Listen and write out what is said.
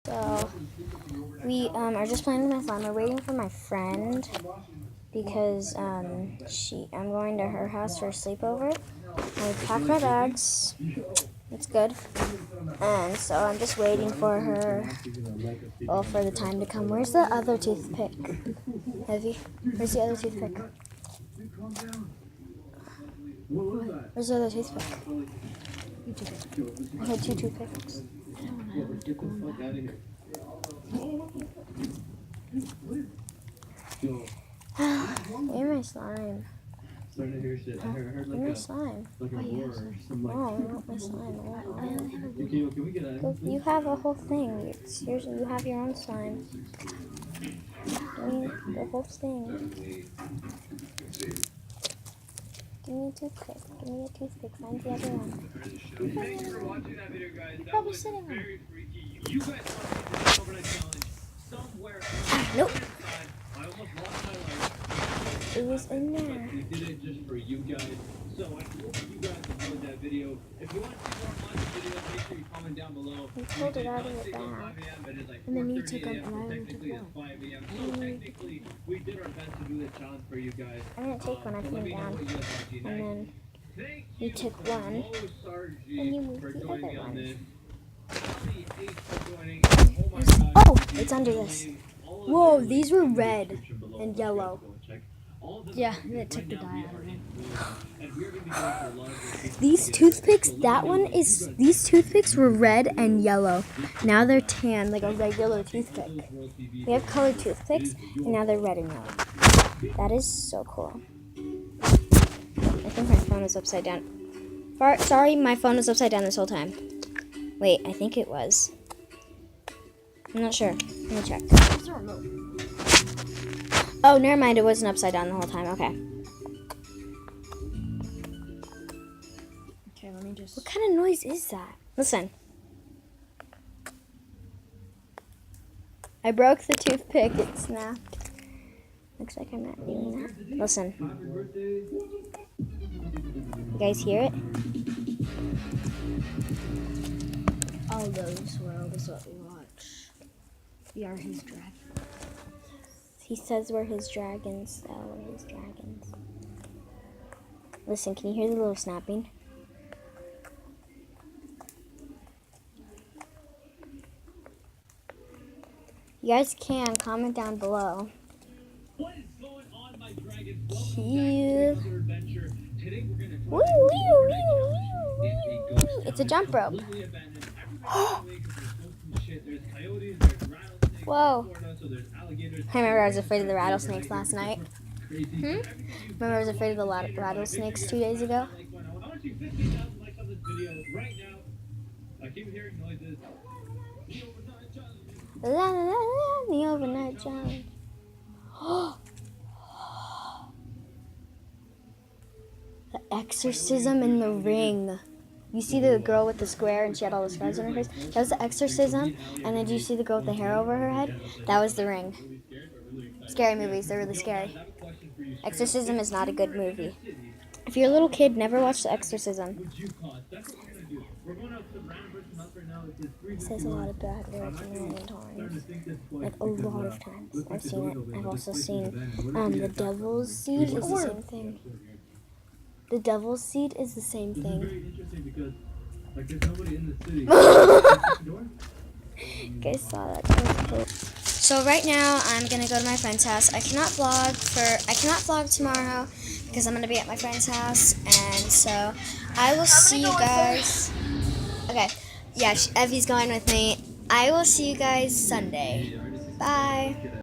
So we are just playing with my slime. We're waiting for my friend because I'm going to her house for a sleepover. I packed my bags. It's good. And so I'm just waiting for her. Well, for the time to come. Where's the other toothpick? Heavy. Where's the other toothpick? Where's the other toothpick? I had 2 toothpicks. Where's my slime? Where's my slime? No, I want my slime. You have a whole thing. You have your own slime. Give me the whole thing. Give me a toothpick. Give me a toothpick. Find the other one. Thanks for watching that video, guys. That Probably was sitting on. very freaky. You guys want to do this overnight challenge somewhere. Nope. I almost lost my life. It was in there. We did it just for you guys. So I hope you guys enjoyed that video. If you want to see more Monty videos, make sure you comment down below. We pulled it out of the bag. And then you took it out. Technically it's 5 a.m. So technically we did our best to do this challenge for you guys. I didn't take one. I put it down. And then you took one. And you moved the other one. Oh, it's under this. Whoa, these were red and yellow. Yeah, it took the dye out of it. These toothpicks, these toothpicks were red and yellow. Now they're tan, like a regular toothpick. We have colored toothpicks, and now they're red and yellow. That is so cool. I think my phone is upside down. Sorry, my phone was upside down this whole time. Wait, I think it was. I'm not sure. Let me check. Oh, never mind. It wasn't upside down the whole time. Okay. Okay, let me just... What kind of noise is that? Listen. I broke the toothpick. It snapped. Looks like I'm not doing that. Listen. You guys hear it? All those world is what we watch. We are his dragon. He says we're his dragons. Oh, we're his dragons. Listen, can you hear the little snapping? You guys can comment down below. What is going on, my dragons? Cute. Today we're gonna Woo, woo, woo, woo, woo. It's a jump rope. Whoa. I remember I was afraid of the rattlesnakes last night. Remember I was afraid of the rattlesnakes 2 days ago? La la la la, the overnight challenge. The exorcism in the ring. You see the girl with the square and she had all the scars on her face? That was the exorcism. And then did you see the girl with the hair over her head? That was the ring. Scary movies, they're really scary. Exorcism is not a good movie. If you're a little kid, never watch The Exorcism. It says a lot of bad words a million times. Like a lot of times. I've seen it. I've also seen the devil's seed is the same thing. The devil's seed is the same thing. You guys saw that. That was cool. So right now I'm gonna go to my friend's house. I cannot vlog tomorrow because I'm gonna be at my friend's house, and so I will see you guys. Okay, yeah, Evie's going with me. I will see you guys Sunday. Bye.